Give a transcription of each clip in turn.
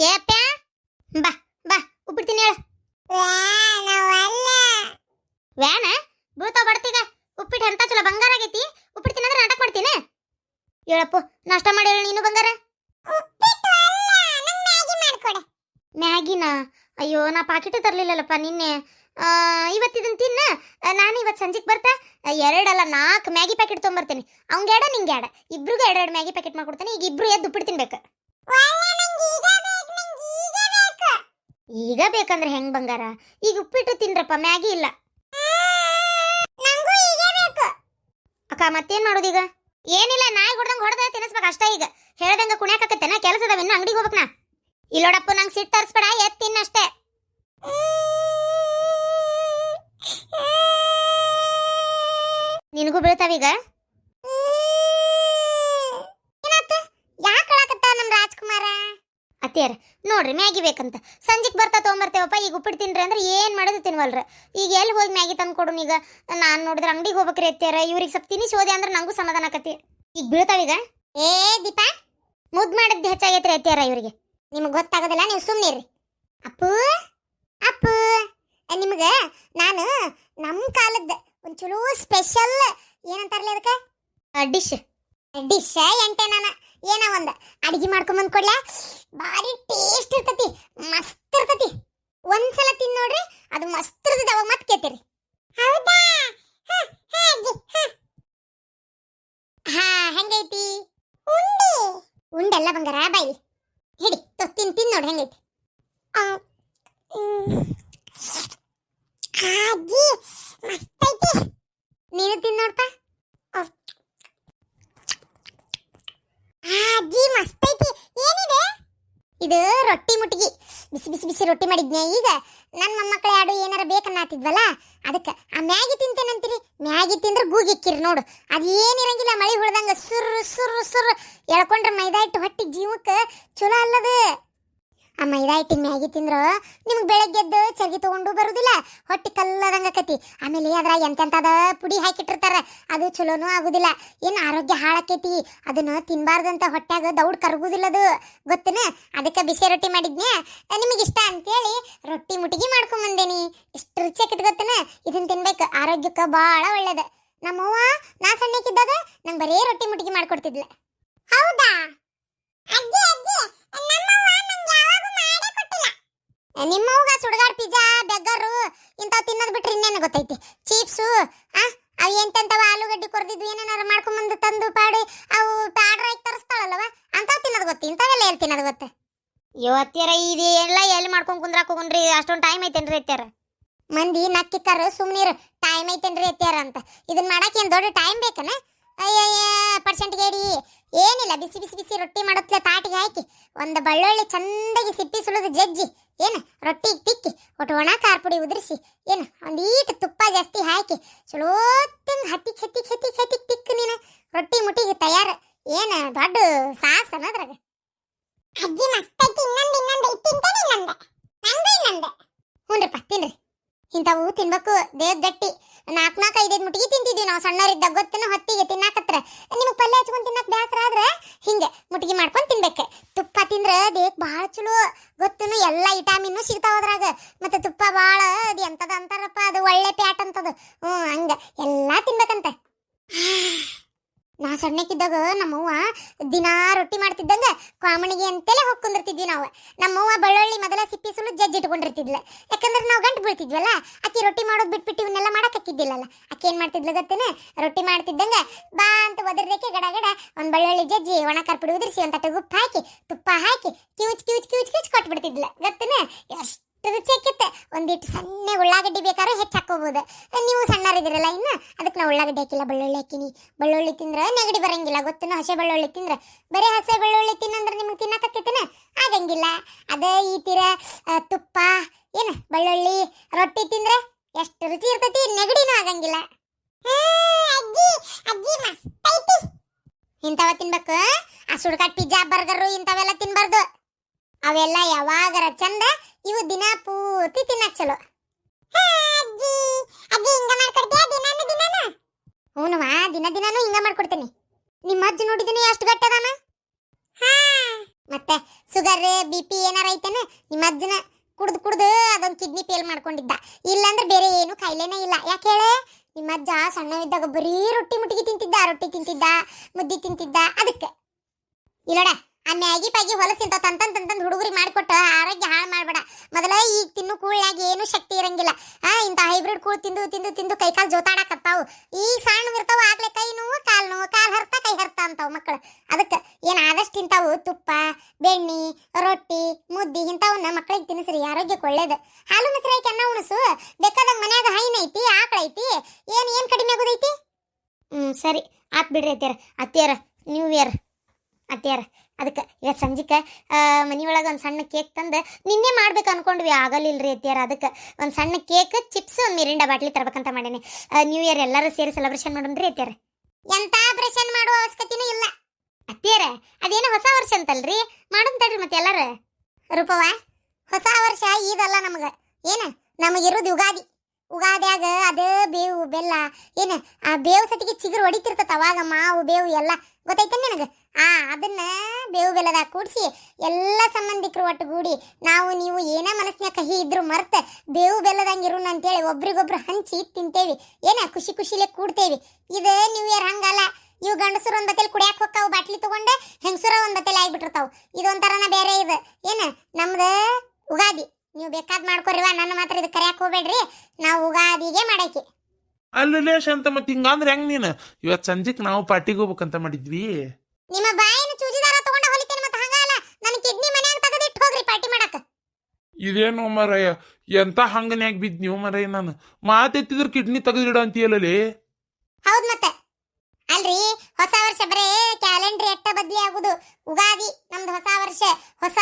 ಏಪ್ಪ ಬಾ ಬಾ ಉಪ್ಪಿಡ್ತೀನಿ ಹೇಳು. ವ್ಯಾನ ಬೀಳ್ತಾವ ಬಡ್ತೀಗ. ಉಪ್ಪಿಟ್ಟು ಎಂತ ಚಲೋ ಬಂಗಾರ ಆಗೈತಿ. ಉಪ್ಪಿಡ್ತೀನಿ ಅಂದ್ರೆ ನಾಟಕ ಮಾಡ್ತೀನಿ. ಹೇಳಪ್ಪು ನಾಷ್ಟ ಮಾಡಿ ಹೇಳಿ ನೀನು ಬಂಗಾರ. ಮ್ಯಾಗಿನ ಅಯ್ಯೋ ನಾ ಪಾಕೆಟ್ ತರ್ಲಿಲ್ಲಲ್ಲಪ್ಪ ನಿನ್ನೆ. ಇವತ್ತಿದನ್ ತಿನ್ನ. ನಾನು ಇವತ್ತು ಸಂಜೆಗೆ ಬರ್ತಾ 2 ಅಲ್ಲ 4 ಮ್ಯಾಗಿ ಪ್ಯಾಕೆಟ್ ತೊಗೊಂಬರ್ತೇನೆ. ಅವಂಗೆ ಎಡ ನಿಂಗೆ ಎಡ ಇಬ್ರಿಗೂ 2 ಮ್ಯಾಗಿ ಪ್ಯಾಕೆಟ್ ಮಾಡ್ಕೊಡ್ತೇನೆ. ಈಗ ಇಬ್ರು ಎದ್ದು ಉಪ್ಪಿಟ್ಟು ತಿನ್ಬೇಕು. ಈಗ ಬೇಕಂದ್ರೆ ಹೆಂಗ್ ಬಂಗಾರ? ಈಗ ಉಪ್ಪಿಟ್ಟು ತಿನ್ರಪ್ಪ, ಮ್ಯಾಗಿ ಇಲ್ಲ. ಅಕ್ಕ ಮತ್ತೇನ್ ಮಾಡೋದೀಗ? ಏನಿಲ್ಲ, ನಾಯಿ ಹೊಡೆದಂಗ ಹೊಡೆದ ತಿನ್ನಿಸ್ಬೇಕು ಅಷ್ಟ. ಈಗ ಹೇಳ್ದಂಗ ಕುಣ್ಯಾಕತ್ತೇನ ಕೆಲಸದವ ಇನ್ನು ಅಂಗಡಿಗೆ ಹೋಗ್ಬೇಕನಾ. ಇಲ್ಲೋಡಪ್ಪ ನಂಗೆ ಸಿಟ್ಟು ತರಿಸ್ಬೇಡ, ಎತ್ ತಿನ್ನಷ್ಟೇ. ನಿನಗೂ ಬೀಳ್ತಾವೀಗ. ಯಾಕೆ ಹೇಳಕತ್ತ ನಮ್ ರಾಜ್ಕುಮಾರ? ಅತ್ತೇರ ನೋಡ್ರಿ ಮ್ಯಾಗಿ ಬೇಕಂತ ಸಂಜೆಗೆ ಬರ್ತಾ ತೊಗೊಂಬರ್ತೇವಪ್ಪ. ಈಗ ಉಪ್ಪಿಟ್ಟು ತಿನ್ರಿ ಅಂದ್ರೆ ಏನ್ ಮಾಡೋದು ತಿನ್ವಲ್ರ. ಈಗ ಎಲ್ಲಿ ಹೋಗಿ ಮ್ಯಾಗಿ ತಂದು ಕೊಡು. ಈಗ ನಾನು ನೋಡಿದ್ರೆ ಅಂಗಡಿಗೆ ಹೋಗ್ಬೇಕ್ರಿ ಅತ್ತೇರ. ಇವ್ರಿಗೆ ಸ್ವಲ್ಪ ತಿನ್ನಿಸಿ ಹೋದೆ ಅಂದ್ರೆ ನಂಗೂ ಸಮಾಧಾನ ಆಕತಿ. ಈಗ ಬೀಳ್ತಾವೀಗ. ಏ ದೀಪಾ, ಮುದ್ದು ಮಾಡಿದ್ದು ಹೆಚ್ಚಾಗೈತ್ರಿ ಅತ್ತೇರ ಇವ್ರಿಗೆ. ನಿಮ್ಗೆ ಗೊತ್ತಾಗೋದಿಲ್ಲ, ನೀವು ಸುಮ್ಮನಿರ್ರಿ. ಅಪ್ಪು ಅಪ್ಪು, ನಿಮ್ಗೆ ನಾನು ನಮ್ಮ ಕಾಲದ ಒಂದು ಚಲೋ ಸ್ಪೆಷಲ್ ಏನಂತಾರಲ್ಲ ಅದಕ್ಕೆ ಡಿಶ್ ಡಿಶ್ ಎಂಟೆ ನಾನು ಏನೋ ಒಂದು ಅಡಿಗೆ ಮಾಡ್ಕೊಂಬಂದು ಕೊಡ್ಲ. ಭಾರಿ ಟೇಸ್ಟ್ ಇರ್ತತಿ, ಮಸ್ತ್ ಇರ್ತತಿ. ಒಂದ್ಸಲ ತಿನ್ ನೋಡ್ರಿ, ಅದು ಮಸ್ತ್ ಇರ್ತದ. ಅವಾಗ ಮತ್ತೆ ಕೇಳ್ತೀರಿ. ಹೌದಾ? ಹಾ ಹೆಂಗೈತಿ? ಉಂಡೆಲ್ಲ ಬಂಗಾರ ಬಾಯಿ ಹಿಡಿ ತಿನ್ ನೋಡಿ ಹೆಂಗೈತಿ. ನೀನು ತಿನ್ ನೋಡ್ಪ. ಮಸ್ತೈತಿ. ಏನಿದೆ ಇದು? ರೊಟ್ಟಿ ಮುಟ್ಟಿಗೆ ಬಿಸಿ ಬಿಸಿ ಬಿಸಿ ರೊಟ್ಟಿ ಮಾಡಿದ್ನೆ. ಈಗ ನನ್ನ ಮೊಮ್ಮಕ್ಕಳು ಯಾರು ಏನಾರ ಬೇಕನ್ನಾತಿದ್ವಲ್ಲ, ಅದಕ್ಕೆ ಆ ಮ್ಯಾಗಿ ತಿಂತೇನಂತೀರಿ. ಮ್ಯಾಗಿ ತಿಂದ್ರೆ ಗೂಗಿಕ್ಕಿರಿ ನೋಡು. ಅದು ಏನಿರಂಗಿಲ್ಲ, ಮಳೆ ಹೊಳ್ದಂಗ ಸುರ್ ಸುರ್ ಸುರ್ ಎಳ್ಕೊಂಡ್ರೆ ಮೈದಾ ಹಿಟ್ಟು ಹೊಟ್ಟಿ ಜೀವಕ್ಕೆ ಚಲೋ ಅಲ್ಲದು. ಆ ಮೈದಾ ಹಿಟ್ಟಿನ ಮ್ಯಾಗಿ ತಿಂದ್ರೆ ನಿಮ್ಗೆ ಬೆಳಗ್ಗೆದ್ದು ಚರ್ಗಿ ತೊಗೊಂಡು ಬರುದಿಲ್ಲ, ಹೊಟ್ಟಿ ಕಲ್ಲದಂಗ ಆಕತಿ. ಆಮೇಲೆ ಅದ್ರಾಗ ಎಂತೆಂಥದ ಪುಡಿ ಹಾಕಿಟ್ಟಿರ್ತಾರ, ಅದು ಚಲೋನೂ ಆಗುದಿಲ್ಲ. ಏನು ಆರೋಗ್ಯ ಹಾಳಾಕೈತಿ. ಅದನ್ನು ತಿನ್ಬಾರ್ದಂತ ಹೊಟ್ಯಾಗ ದೌಡ್ ಕರಗುದಿಲ್ಲ ಅದು, ಗೊತ್ತೇನ? ಅದಕ್ಕೆ ಬಿಸಿ ರೊಟ್ಟಿ ಮಾಡಿದ್ನೆ. ನಿಮಗಿಷ್ಟ ಅಂತೇಳಿ ರೊಟ್ಟಿ ಮುಟ್ಟಿಗೆ ಮಾಡ್ಕೊಂಬಂದೇನಿ. ಎಷ್ಟು ರುಚಿ ಆಕೈತಿ ಗೊತ್ತೇನ? ಇದನ್ನ ತಿನ್ಬೇಕು, ಆರೋಗ್ಯಕ್ಕೆ ಭಾಳ ಒಳ್ಳೇದು. ನಮ್ಮವ್ವ ನಾ ಸಣ್ಣಕ್ಕಿದ್ದಾಗ ನಂಗೆ ಬರೇ ರೊಟ್ಟಿ ಮುಟ್ಟಿಗೆ ಮಾಡ್ಕೊಡ್ತಿದ್ಲ. ಹೌದಾ? ಅಜ್ಜಿ ಅಜ್ಜಿ ನಿಮ್ಮವ್ಗ ಸುಡ್ಗಾಡ್ ಪಿಜ್ಜಾ ಬೆಗ್ಗರು ಇಂಥವು ತಿನ್ನೋದು ಬಿಟ್ರೆ ಇನ್ನೇನು ಗೊತ್ತೈತಿ? ಚೀಪ್ಸು ಅವು ಎಂತೆಂಥವು ಆಲೂಗಡ್ಡೆ ಕೊರ್ದಿದ್ವು ಏನೇನಾರು ಮಾಡ್ಕೊಂಬಂದು ತಂದು ಪಾಡಿ ಅವು ಪ್ಯಾಡ್ರ್ ಆಗಿ ತರಿಸ್ತಾಳಲ್ಲವ, ಅಂಥವು ತಿನ್ನೋದು ಗೊತ್ತು. ಇಂಥವೆಲ್ಲ ಎಲ್ಲಿ ತಿನ್ನೋದು ಗೊತ್ತ? ಇವತ್ತೀರ ಇದೆಲ್ಲ ಎಲ್ಲಿ ಮಾಡ್ಕೊಂಡು ಕುಂದ್ರಾಕ ಹೋಗ್ರಿ? ಅಷ್ಟೊಂದು ಟೈಮ್ ಐತೇನ್ರಿ ಎತ್ಯಾರ? ಮಂದಿ ನಕ್ಕಿಕ್ಕಾರ ಸುಮ್ನೀರು, ಟೈಮ್ ಐತೇನ್ರಿ ಎತ್ಯಾರ ಅಂತ. ಇದನ್ನ ಮಾಡಕ್ಕೆ ಏನು ದೊಡ್ಡ ಟೈಮ್ ಬೇಕನ? ಅಯ್ಯಯ್ಯ ಪರ್ಸೆಂಟ್ಗೆ ಹೇಳಿ ಏನಿಲ್ಲ. ಬಿಸಿ ಬಿಸಿ ಬಿಸಿ ರೊಟ್ಟಿ ಮಾಡೋತ್ಲೆ ತಾಟಿಗೆ ಹಾಕಿ ಒಂದು ಬೆಳ್ಳುಳ್ಳಿ ಚಂದಾಗಿ ಸಿಪ್ಪಿ ಸುಲಿದು ಜಜ್ಜಿ ಏನು ರೊಟ್ಟಿಗೆ ತಿಕ್ಕಿ ಒಟ್ಟು ಒಣ ಖಾರ ಪುಡಿ ಉದುರಿಸಿ ಏನು ಒಂದೀಟು ತುಪ್ಪ ಜಾಸ್ತಿ ಹಾಕಿ ಚಲೋತ್ತಂಗೆ ಹತ್ತಿಕ್ ಹತ್ತಿಕ್ ಹತ್ತಿಕ್ ಹತ್ತಿಕ್ ತಿಕ್ಕು ನೀನು ರೊಟ್ಟಿ ಮುಟ್ಟಿಗೆ ತಯಾರು. ಏನು ದೊಡ್ಡ ಸಾಸ್ ಅನ್ನೋದ್ರಾಗ. ಅಜ್ಜಿ ಮಸ್ತೈತಿ. ಹ್ಞೂನ್ರಿಪ್ಪ ತಿನ್ರಿ. ಇಂಥವು ತಿನ್ಬೇಕು, ದೇವ್ ಗಟ್ಟಿ. 4-5 ಮುಟ್ಟಿಗೆ ತಿಂತಿದ್ವಿ ನಾವು ಸಣ್ಣವರಿದ್ದಾಗ, ಗೊತ್ತೇನೋ? ಹೊತ್ತಿಗೆ ತಿನ್ನಾಕತ್ರ ನಿಮಗೆ ಪಲ್ಯ ಹಚ್ಕೊಂಡು ತಿನ್ನಕ್ಕೆ ಬೇಸರ ಆದ್ರೆ ಹಿಂಗೆ ಮುಟ್ಟಿಗೆ ಮಾಡ್ಕೊಂಡು ತಿನ್ಬೇಕು. ತುಪ್ಪ ತಿಂದ್ರೆ ದೇಹಕ್ಕೆ ಭಾಳ ಚಲೋ, ಗೊತ್ತೇನು? ಎಲ್ಲ ವಿಟಾಮಿನ್ನು ಸಿಗ್ತಾವ ಅದ್ರಾಗ. ಮತ್ತು ತುಪ್ಪ ಭಾಳ ಅದು ಎಂಥದ್ದು ಅಂತಾರಪ್ಪ, ಅದು ಒಳ್ಳೆ ಪ್ಯಾಟ್ ಅಂತದು. ಹಂಗೆ ಎಲ್ಲ ತಿನ್ಬೇಕಂತ. ನಾ ಸಣ್ಣಕ್ಕಿದ್ದಾಗ ನಮ್ಮವ್ವ ದಿನಾ ರೊಟ್ಟಿ ಮಾಡ್ತಿದ್ದಂಗ ಕಾಮಣಿಗೆ ಅಂತೇಳಿ ಹೋಗಿ ಕುಂದಿರ್ತಿದ್ವಿ ನಾವು. ನಮ್ಮವ್ವ ಬೆಳ್ಳುಳ್ಳಿ ಮೊದಲ ಸಿಪ್ಪಿ ಸುಲು ಜಜ್ಜಿ ಇಟ್ಕೊಂಡಿರ್ತಿದ್ಲ. ಯಾಕಂದ್ರೆ ನಾವು ಗಂಟು ಬೀಳ್ತಿದ್ವಲ್ಲ, ಅಕ್ಕಿ ರೊಟ್ಟಿ ಮಾಡೋದು ಬಿಟ್ಬಿಟ್ಟು ಇವನ್ನೆಲ್ಲ ಮಾಡಕ್ಕಿದ್ದಿಲ್ಲಲ್ಲ. ಅಕ್ಕಿ ಏನು ಮಾಡ್ತಿದ್ಲು ಗೊತ್ತೇನೆ? ರೊಟ್ಟಿ ಮಾಡ್ತಿದ್ದಂಗ ಬಾ ಅಂತ ಒದರ್ದಕ್ಕೆ ಗಡ ಗಡ ಒಂದು ಬೆಳ್ಳುಳ್ಳಿ ಜಜ್ಜಿ ಒಣ ಖಾರ ಪುಡಿ ಉದುರಿಸಿ ಒಂದು ತಟ್ಟೆ ಉಪ್ಪು ಹಾಕಿ ತುಪ್ಪ ಹಾಕಿ ಕಿವುಚ್ ಕಿವುಚ್ ಕಿವುಚ್ ಕಿವುಚ್ ಕೊಟ್ಬಿಡ್ತಿದ್ಲ, ಗೊತ್ತೇನೆ? ಎಷ್ಟು ರುಚಿ ಆಕಿತ್ತೆ. ಒಂದಿಟ್ಟು ಸಣ್ಣ ಉಳ್ಳಾಗಡ್ಡಿ ಬೇಕಾದ್ರೆ ಹೆಚ್ಚು ಹಾಕೋಬಹುದು. ನೀವು ಸಣ್ಣರಿದ್ದೀರಲ್ಲ ಇನ್ನು, ಅದಕ್ಕೆ ನಾವು ಉಳ್ಳಾಗಡ್ಡಿ ಹಾಕಿಲ್ಲ, ಬೆಳ್ಳುಳ್ಳಿ ಹಾಕಿನಿ. ಬೆಳ್ಳುಳ್ಳಿ ತಿಂದ್ರೆ ನೆಗಡಿ ಬರಂಗಿಲ್ಲ, ಗೊತ್ತೇನೋ? ಹಸೆ ಬೆಳ್ಳುಳ್ಳಿ ತಿಂದ್ರೆ, ಬರೀ ಹಸೆ ಬೆಳ್ಳುಳ್ಳಿ ತಿನ್ನಂದ್ರೆ ನಿಮ್ಗೆ ತಿನ್ನಕತ್ತೇನ? ಆಗಂಗಿಲ್ಲ. ಅದೇ ಈ ತೀರ ತುಪ್ಪ ಏನು ಬೆಳ್ಳುಳ್ಳಿ ರೊಟ್ಟಿ ತಿಂದ್ರೆ ಎಷ್ಟು ರುಚಿ ಇರ್ತೈತಿ, ನೆಗಡಿನೂ ಆಗಂಗಿಲ್ಲ. ಇಂಥವ ತಿನ್ಬೇಕು. ಆ ಸುಡ್ಕಾಟ್ ಪಿಜ್ಜಾ ಬರ್ಗರು ಇಂಥವೆಲ್ಲ ತಿನ್ಬಾರ್ದು. ಅವೆಲ್ಲ ಯಾವಾಗರ ಚಂದ, ಇವು ದಿನ ಪೂರ್ತಿ ತಿನ್ನಕ್ ಚಲೋ. ಹ್ಞೂನವಾ, ದಿನ ದಿನಾನು ಹಿಂಗ ಮಾಡ್ಕೊಡ್ತೇನೆ. ನಿಮ್ಮ ಅಜ್ಜಿ ನೋಡಿದೀನಿ ಎಷ್ಟು ಗಟ್ಟದಾನ. ಮತ್ತೆ ಶುಗರ್ BP ಏನಾರ ಐತೇನ ನಿಮ್ಮ ಅಜ್ಜನ ಕುಡ್ದು ಅದೊಂದು ಕಿಡ್ನಿ ಫೇಲ್ ಮಾಡ್ಕೊಂಡಿದ್ದ. ಇಲ್ಲಾಂದ್ರೆ ಬೇರೆ ಏನು ಕಾಯಿಲೆನೇ ಇಲ್ಲ. ಯಾಕೆ ಹೇಳೆ, ನಿಮ್ಮ ಅಜ್ಜ ಸಣ್ಣವಿದ್ದಾಗ ಬರೀ ರೊಟ್ಟಿ ಮುಟ್ಟಿಗೆ ತಿಂತಿದ್ದ, ಮುದ್ದೆ ತಿಂತಿದ್ದ. ಅದಕ್ಕೆ ಇಲ್ಲೋಡ ಆ ಮ್ಯಾಗಿ ಪಾಗಿ ಹೊಲಸಿಂತ ತಂತಂದ್ ಹುಡುಗರಿಗೆ ಮಾಡಿಕೊಟ್ಟು ಆರೋಗ್ಯ ಹಾಳು ಮಾಡಬೇಡ. ಮೊದಲ ಈಗ ತಿನ್ನು ಕೂಳ್ಯಾಗ ಏನು ಶಕ್ತಿ ಇರಂಗಿಲ್ಲ. ಇಂಥ ಹೈಬ್ರಿಡ್ ಕೂಳ್ ತಿಂದು ಕೈಕಾಲು ಜೋತಾಡಕತ್ತಾವು. ಈಗ ಸಣ್ಣವಿರ್ತಾವ, ಆಗ್ಲೇ ಕೈ ನೋವು ಕಾಲು ಹರ್ತ ಕೈ ಹರ್ತ ಅಂತಾವು ಮಕ್ಕಳು. ಅದಕ್ಕೆ ಏನು ಆದಷ್ಟು ಇಂಥವು ತುಪ್ಪ, ಬೆಣ್ಣೆ, ರೊಟ್ಟಿ, ಮುದ್ದಿ ಇಂಥವನ್ನ ಮಕ್ಕಳಿಗೆ ತಿನ್ನಿಸ್ರಿ, ಆರೋಗ್ಯಕ್ಕೆ ಒಳ್ಳೇದು. ಹಾಲು ಮೊಸರು ಹಾಕಿ ಅನ್ನ ಉಣಸು. ಬೇಕಾದಾಗ ಮನ್ಯಾಗ ಹೈನ್ ಐತಿ, ಆಕಳ ಐತಿ, ಏನು ಕಡಿಮೆ ಆಗೋದೈತಿ. ಸರಿ ಆತ್ ಬಿಡ್ರಿ ಅತ್ತಿಯರ ನ್ಯೂ ಇಯರ್ ಅತ್ತಿಯರ. ಅದಕ್ಕೆ ಇವತ್ತು ಸಂಜಿಕೆ ಮನೆಯೊಳಗೆ ಒಂದು ಸಣ್ಣ ಕೇಕ್ ತಂದು ನಿನ್ನೆ ಮಾಡ್ಬೇಕು ಅನ್ಕೊಂಡ್ವಿ, ಆಗಲಿಲ್ರಿ ಅತ್ತಿಯರ. ಅದಕ್ಕೆ ಒಂದು ಸಣ್ಣ ಕೇಕ್, ಚಿಪ್ಸ್, ಒಂದು ಮಿರಿಂಡ ಬಾಟ್ಲಿ ತರ್ಬೇಕಂತ ಮಾಡೀನಿ. ನ್ಯೂ ಇಯರ್ ಎಲ್ಲರೂ ಸೇರಿ ಸೆಲೆಬ್ರೇಷನ್ ಮಾಡೋಣ್ರಿ ಅತ್ತಿಯರ. ಎಂತ ಆಪರೇಷನ್ ಮಾಡುವ ಅವಶ್ಯಕತೆನೂ ಇಲ್ಲ ಅತ್ತಿಯರ. ಅದೇನೋ ಹೊಸ ವರ್ಷ ಅಂತಲ್ರಿ, ಮಾಡೋನ್ ತಡ್ರಿ ಮತ್ತೆ ಎಲ್ಲರೂ. ರೂಪವ, ಹೊಸ ವರ್ಷ ಇದಲ್ಲ ನಮಗೆ, ಏನು ನಮಗಿರೋದು ಉಗಾದ್ಯಾಗ ಅದೇ ಬೇವು ಬೆಲ್ಲ, ಏನು ಆ ಬೇವು ಸತಿಗೆ ಚಿಗುರು ಹೊಡಿತಿರ್ತತ ಅವಾಗ ಮಾವು ಬೇವು ಎಲ್ಲ ಗೊತ್ತೈತೆ ನಿನಗೆ. ಅದನ್ನ ಬೇವು ಬೆಲ್ಲದಾಗ ಕೂಡಿಸಿ ಎಲ್ಲ ಸಂಬಂಧಿಕರು ಒಟ್ಟುಗೂಡಿ ನಾವು ನೀವು ಏನೇ ಮನಸ್ಸಿನ ಕಹಿ ಇದ್ರು ಮರ್ತ ಬೇವು ಬೆಲ್ಲದಂಗಿರು ಅಂತೇಳಿ ಒಬ್ರಿಗೊಬ್ರು ಹಂಚಿ ತಿಂತೇವಿ. ಖುಷಿಲೇ ಕೂಡ್ತೇವಿ. ಇದು ನ್ಯೂ ಇಯರ್ ಹಂಗಲ್ಲ. ಇವು ಗಂಡಸರು ಒಂದ್ ಬತ್ತೇಲಿ ಕುಡಿಯಾಕ ಹೋಗ್ತಾವು ಬಾಟ್ಲಿ ತಗೊಂಡೆ, ಹೆಂಗಸರ ಒಂದ್ ಬತ್ತೇಲಿ ಆಗಿಬಿಟ್ಟಿರ್ತಾವು. ಇದೊಂಥರನ ಬೇರೆ. ಇದು ಏನು ನಮ್ದು ಉಗಾದಿ. ನೀವು ಬೇಕಾದ್ ಮಾಡ್ಕೊರಿವ, ನನ್ನ ಮಾತ್ರ ಇದು ಕರೆಯಕ್ಕೆ ಹೋಗ್ಬೇಡ್ರಿ. ನಾವು ಉಗಾದಿಗೆ ಮಾಡಾಕಿ. ಅಲ್ಲೇ ಶಾಂತ, ಮತ್ತೆ ಹಿಂಗಂದ್ರೆ ಹೆಂಗ್ ನೀನು? ಇವತ್ತು ಸಂಜೆಗೆ ನಾವು ಪಾರ್ಟಿಗೆ ಹೋಗ್ಬೇಕಂತ ಮಾಡಿದ್ವಿ. ನಿಮ್ಮ ಬಾಯಿನ ಚೂಜಿದಾರ ತಗೊಂಡ ಹೊಲಿತೇನೆ, ಮತ್ತೆ ಹಂಗಲ್ಲ ನನ್ನ ಕಿಡ್ನಿ ಮನ್ಯಾಗ ತೆಗೆದಿಟ್ಟು ಹೋಗ್ರಿ ಪಾರ್ಟಿ ಮಾಡಕ. ಇದೇನು ಮರಯ್ಯ, ಎಂತ ಹಂಗನ್ಯಾಗ ಬಿದ್ ನೀವು ಮರಯ್ಯ. ನಾನು ಮಾತೆತ್ತಿದ್ರೆ ಕಿಡ್ನಿ ತೆಗೆದಿಡ ಅಂತೀಯಲ್ಲೇ. ಹೌದ್ ಮತ್ತೆ ಅಲ್ರಿ, ಹೊಸ ವರ್ಷ ಬರೇ ಕ್ಯಾಲೆಂಡರ್ ಎಟ್ಟ ಬದ್ಲಿ ಆಗುದು. ಉಗಾದಿ ನಮ್ದು ಹೊಸ ವರ್ಷ, ಹೊಸ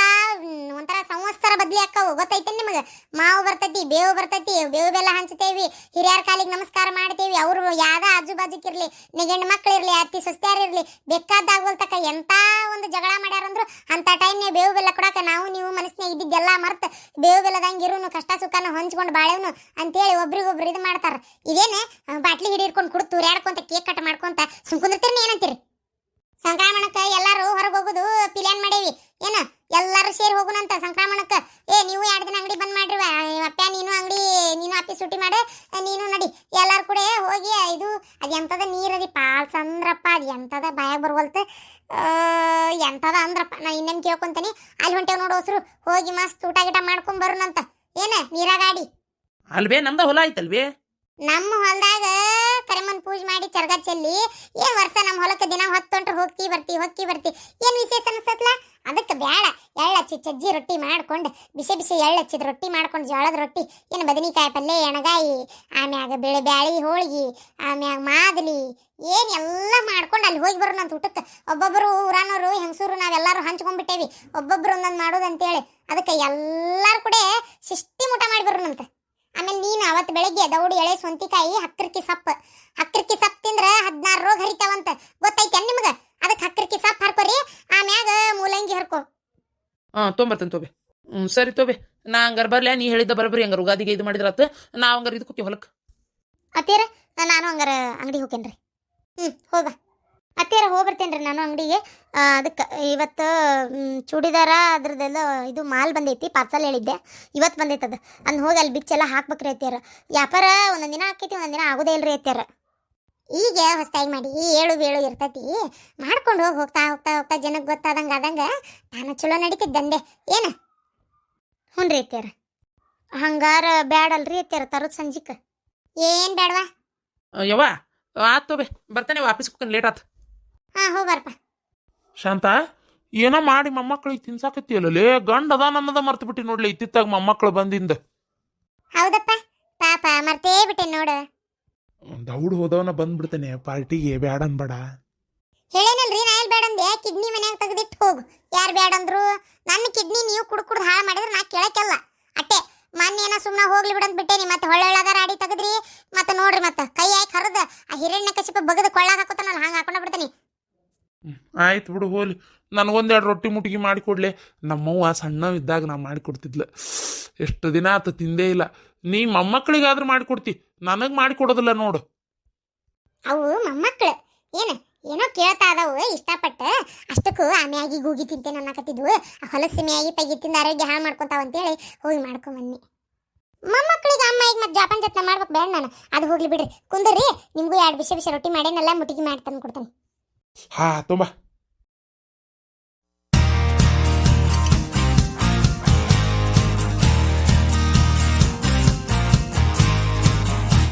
ಒಂಥರ ಸಂವತ್ಸರ ಬದ್ಲಿ ಆಕ್ಕವು. ಗೊತ್ತೈತೆ ನಿಮಗೆ? ಮಾವು ಬರ್ತೈತಿ, ಬೇವು ಬರ್ತೈತಿ, ಬೇವು ಬೆಲ್ಲ ಹಂಚ್ತೇವಿ, ಹಿರಿಯರ ಕಾಲಿಗೆ ನಮಸ್ಕಾರ ಮಾಡ್ತೇವಿ. ಅವರು ಯಾವ್ದ ಆಜು ಬಾಜುಕಿರ್ಲಿ, ನೆಗಂಡ್ ಮಕ್ಳಿರ್ಲಿ, ಅತ್ತಿ ಸುಸ್ತ್ಯಾರಿರ್ಲಿ, ಬೇಕಾದಾಗೋಲ್ತಕ ಎಂತ ಒಂದು ಜಗಳ ಮಾಡ್ಯಾರಂದ್ರು ಅಂತ ಟೈಮ್ನೇ ಬೇವು ಬೆಲ್ಲ ಕೊಡಾಕ ನಾವು ನೀವು ಮನಸ್ಸಿನಾಗ ಇದ್ದಿದ್ದೆಲ್ಲ ಮರ್ತ ಬೇವು ಬೆಲ್ಲದಂಗಿರುನು ಕಷ್ಟ ಸುಖನ ಹೊಂಚ್ಕೊಂಡು ಬಾಳೆವ್ನು ಅಂತೇಳಿ ಒಬ್ರಿಗೊಬ್ರು ಇದು ಮಾಡ್ತಾರ. ಇದೇನೆ ಬಾಟ್ಲಿ ಹಿಡಿಡ್ಕೊಂಡು ಕುಡ್ದು ತೂರ್ಯಾಡ್ಕೊಂತ ಕೇಕ್ ಕಟ್ ಮಾಡ್ಕೊಂತ ಸುಮ್ಕುಂದಿರ್ತೀರಿ ಏನಂತೀರಿ? ಸಂಕ್ರಮಣಕ್ಕೆ ಎಲ್ಲಾರು ಹೊರಗೆ ಹೋಗುದು ಪ್ಲಾನ್ ಮಾಡೇವಿ. ಏನ ಎಲ್ಲಾರು ಸೇರಿ ಹೋಗುನಂತ ಸಂಕ್ರಮಣಕ್ಕೆ. ನೀವು 2 ದಿನ ಅಂಗಡಿ ಬಂದ್ ಮಾಡ್ರಿ. ಅಪ್ಪ ನೀನು ಆಫೀಸ್ ಸೂಟಿ ಮಾಡು, ನೀನು ನಡಿ ಎಲ್ಲಾರು ಕೂಡ ಹೋಗಿ. ಇದು ಅದು ಎಂತದ ನೀರದಿ ಪಾಲ್ಸ್ ಅಂದ್ರಪ್ಪ, ಅದು ಎಂತದ ಬಾಯಾಗ ಬರ್ವಲ್ತ, ಎಂತದ ಅಂದ್ರಪ್ಪ. ನಾ ಇನ್ನೇನು ಕೇಳ್ಕೊಂತೀನಿ. ಅಲ್ಲಿ ಹೊಂಟೇವ್ ನೋಡು ಹೊಸರು, ಹೋಗಿ ಮಸ್ತ್ ಊಟ ಗಿಟ ಮಾಡ್ಕೊಂಡ್ ಬರೋಣಂತ. ಏನ ನೀರಾಗಾಡಿ ಅಲ್ವೇ ನಮ್ದ ಹೊಲ ಐತಲ್ವೇ? ನಮ್ಮ ಹೊಲದಾಗ ಕರಿಮನ್ ಪೂಜೆ ಮಾಡಿ ಚರ್ಗ ಚೆಲ್ಲಿ ಏನ್ ವರ್ಷ ನಮ್ಮ ಹೊಲಕ್ಕೆ ದಿನ 10 ಹೊಂಟ್ರೆ ಹೋಗ್ತಿ ಬರ್ತಿ ಏನ್ ವಿಶೇಷ ಅನಿಸ್ತತ್ಲ? ಅದಕ್ಕೆ ಬ್ಯಾಡ, ಎಳ್ಳಚ್ಚಿ ಚಜ್ಜಿ ರೊಟ್ಟಿ ಮಾಡ್ಕೊಂಡು ಬಿಸಿ ಎಳ್ಳಚ್ಚಿದ ರೊಟ್ಟಿ ಮಾಡ್ಕೊಂಡು, ಜೋಳದ ರೊಟ್ಟಿ, ಏನು ಬದನಿಕಾಯಿ ಪಲ್ಯ, ಎಣಗಾಯಿ, ಆಮ್ಯಾಗ ಬ್ಯಾಳಿ ಹೋಳಿಗೆ, ಆಮ್ಯಾಗ ಮಾದಲಿ, ಏನ್ ಎಲ್ಲ ಮಾಡ್ಕೊಂಡು ಅಲ್ಲಿ ಹೋಗಿ ಬರೋಣ ಅಂತ ಊಟಕ್ಕೆ. ಒಬ್ಬೊಬ್ಬರು ಊರಾನವರು ಹೆಂಗಸೂರು ನಾವೆಲ್ಲರೂ ಹಂಚ್ಕೊಂಡ್ಬಿಟ್ಟೇವಿ, ಒಬ್ಬೊಬ್ರು ಒಂದೊಂದು ಮಾಡೋದಂತೇಳಿ. ಅದಕ್ಕೆ ಎಲ್ಲಾರು ಕೂಡ ಶಿಷ್ಟಿ ಊಟ ಮಾಡಿ ಬರೋಣಂತ. ಆಮೇಲೆ ನೀನು ಅವತ್ತು ಬೆಳಗ್ಗೆ ದೌಡು ಎಳೆ ಸೊಂತಿಕಾಯಿ, ಹಕ್ಕರ್ಕಿ ಸೊಪ್ಪು ತಿಂದ್ರೆ 16 ರೋಗ ಹರಿತಾವಂತ. ಗೊತ್ತೈತೆ ನಿಮ್ಗೆ? ಅದಕ್ಕೆ ಹಕ್ಕರ್ಕಿ ಸೊಪ್ಪು ಹರ್ಕೋರಿ, ಆಮ್ಯಾಗ ಮೂಲಂಗಿ ಹರ್ಕೋ. ತೊಂಬರ್ತೇನೆ ತೋಬೆ. ಸರಿ ತೋಬೆ, ನಾ ಹಂಗಾರ ಬರ್ಲ, ನೀ ಹೇಳಿದ್ದ ಬರಬರಿ ಹಂಗಾರ ಉಗಾದಿಗೆ ಇದು ಮಾಡಿದ್ರತ್ತ. ನಾ ಹಂಗಾರ ಇದು ಕೂತಿ ಹೊಲಕ್ಕೆ. ಅತ್ತೇರ ನಾನು ಹಂಗಾರ ಅಂಗಡಿ ಹೋಗ್ತೇನ್ರಿ. ಹೋಗ ಅತ್ತೇರ ಹೋಗ್ಬರ್ತೇನ್ರಿ ನಾನು ಅಂಗಡಿಗೆ. ಅದಕ್ಕೆ ಇವತ್ತು ಚೂಡಿದಾರ ಅದ್ರದ್ದೆಲ್ಲ ಇದು ಮಾಲ್ ಬಂದೈತಿ, ಪಾರ್ಸಲ್ ಹೇಳಿದ್ದೆ, ಇವತ್ತು ಬಂದೈತದ. ಅಂದ್ ಹೋಗಿ ಅಲ್ಲಿ ಬಿಚ್ಚೆಲ್ಲ ಹಾಕ್ಬೇಕ್ರಿ ಅತ್ತೇರ. ವ್ಯಾಪಾರ ಒಂದೊಂದು ದಿನ ಆಕೈತಿ, ಒಂದೊಂದು ದಿನ ಆಗೋದೇ ಇಲ್ರಿ ಅತ್ತೇರ. ಈಗ ಹೊಸದಾಗಿ ಮಾಡಿ 7 ಬೇಳು ಇರ್ತೈತಿ, ಮಾಡ್ಕೊಂಡು ಹೋಗ್ತಾ ಜನಕ್ಕೆ ಗೊತ್ತಾದಂಗ ನಾನು ಚಲೋ ನಡೀತಿದ್ದಂದೆ. ಏನು ಹ್ಞೂ ರೀ ಅತ್ತೇರ. ಹಂಗಾರ ಬ್ಯಾಡಲ್ರಿ ಅತ್ತೇರ ತರೋದು ಸಂಜಿಕ್ಕೆ? ಏನು ಬೇಡವಾ ಯವ್ವ? ಆತ್ ತೋಬೆ, ಬರ್ತಾನೆ ವಾಪಸ್ ಹೋಗ್ತಾನೆ, ಲೇಟ್ ಆತ್. ಹೋಗ್ಬಾರಪ್ಪ. ಶಾಂತ, ಏನೋ ಮಾಡಿ ಮೊಮ್ಮಕ್ಕಳಿಗೆ ತಿನ್ಸಾಕತ್ತಿಯಲ್ಲೇ. ಗಂಡ ಅದ ನನ್ನದ ಮರ್ತು ಬಿಟ್ಟು ನೋಡ್ಲಿ, ಇತ್ತಿತ್ತಾಗ ಮೊಮ್ಮಕ್ಕಳು ಬಂದಿಂದ. ಹೌದಪ್ಪ, ಪಾಪ ಮರ್ತೇ ಬಿಟ್ಟೆ ನೋಡು. ದೌಡ್ ಹೋದವನ ಬಂದ್ಬಿಡ್ತಾನೆ ಪಾರ್ಟಿಗೆ, ಬ್ಯಾಡನ್ಬೇಡ. ಹೇಳೇನಲ್ರಿ ನಾ ಎಲ್ಲಿ ಬೇಡಂದೆ? ಕಿಡ್ನಿ ಮನ್ಯಾಗ ತೆಗೆದಿಟ್ಟು ಹೋಗು. ಯಾರು ಬೇಡಂದ್ರು? ನನ್ನ ಕಿಡ್ನಿ ನೀವು ಕುಡ್ದು ಹಾಳು ಮಾಡಿದ್ರೆ ನಾ ಕೇಳಕ್ಕೆಲ್ಲ ಅಟ್ಟೆ. ಮೊನ್ನೆ ಏನೋ ಸುಮ್ಮನೆ ಹೋಗ್ಲಿ ಬಿಡಂತ ಬಿಟ್ಟೇನಿ, ಮತ್ತೆ ಹೊಳ್ಳೊಳಗಾರ ಆಡಿ ತೆಗೆದ್ರಿ, ಮತ್ತೆ ನೋಡ್ರಿ ಮತ್ತೆ ಕೈ ಹಾಕಿ ಹರಿದ ಆ ಹಿರಣ್ಯ ಕಶಿಪ ಬಗದ ಕೊಳ್ಳಾಗ ಹಾಕೋತಾನಲ್ಲ, ಹಂಗೆ ಹಾಕೊಂಡ ಬಿಡ್ತಾನೆ. ಆಯ್ತು ಬಿಡು, ಹೋಲಿ. ನನಗೊಂದೆರಡು ರೊಟ್ಟಿ ಮುಟ್ಟಿಗೆ ಮಾಡಿಕೊಡ್ಲೆ. ನಮ್ಮವ್ವ ಸಣ್ಣವಿದ್ದಾಗ ನಾ ಮಾಡಿಕೊಡ್ತಿದ್ಲ. ಎಷ್ಟು ದಿನ ಆತ ತಿಂದೇ ಇಲ್ಲ. ನೀ ಮೊಮ್ಮಕ್ಕಳಿಗಾದ್ರೂ ಮಾಡಿಕೊಡ್ತಿ, ನನಗೆ ಮಾಡಿಕೊಡೋದಿಲ್ಲ ನೋಡು. ಅವು ಮೊಮ್ಮಕ್ಕಳು ಏನು ಏನೋ ಕೇಳ್ತಾ ಅದಾವು ಇಷ್ಟಪಟ್ಟು ಅಷ್ಟಕ್ಕೂ ಆ ಮ್ಯಾಗಿ ಗೂಗಿ ತಿಂತೇನೆ ಅನ್ನಕತ್ತಿದ್ವು ಆ ಹೊಲಸು ಮ್ಯಾಗಿ ಪೈಗಿ ತಿಂದು ಆರೋಗ್ಯ ಹಾಳು ಮಾಡ್ಕೊಂತಾವ ಅಂತೇಳಿ ಹೋಗಿ ಮಾಡ್ಕೊಂಬನ್ನಿ ಮೊಮ್ಮಕ್ಕಳಿಗೆ ಅಮ್ಮ ಈಗ ಮತ್ತೆ ಜಾಪಾನ್ ಜತ್ನ ಮಾಡ್ಬೇಕು ಬೇಡ ನಾನು ಅದು ಹೋಗ್ಲಿ ಬಿಡ್ರಿ ಕುಂದ್ರಿ ನಿಮಗೂ 2 ಬಿಸಿ ಬಿಸಿ ರೊಟ್ಟಿ ಮಾಡೇನಲ್ಲ ಮುಟ್ಟಿಗೆ ಮಾಡಿ ತಂದು ಕೊಡ್ತೇನೆ ಹಾ ತುಂಬ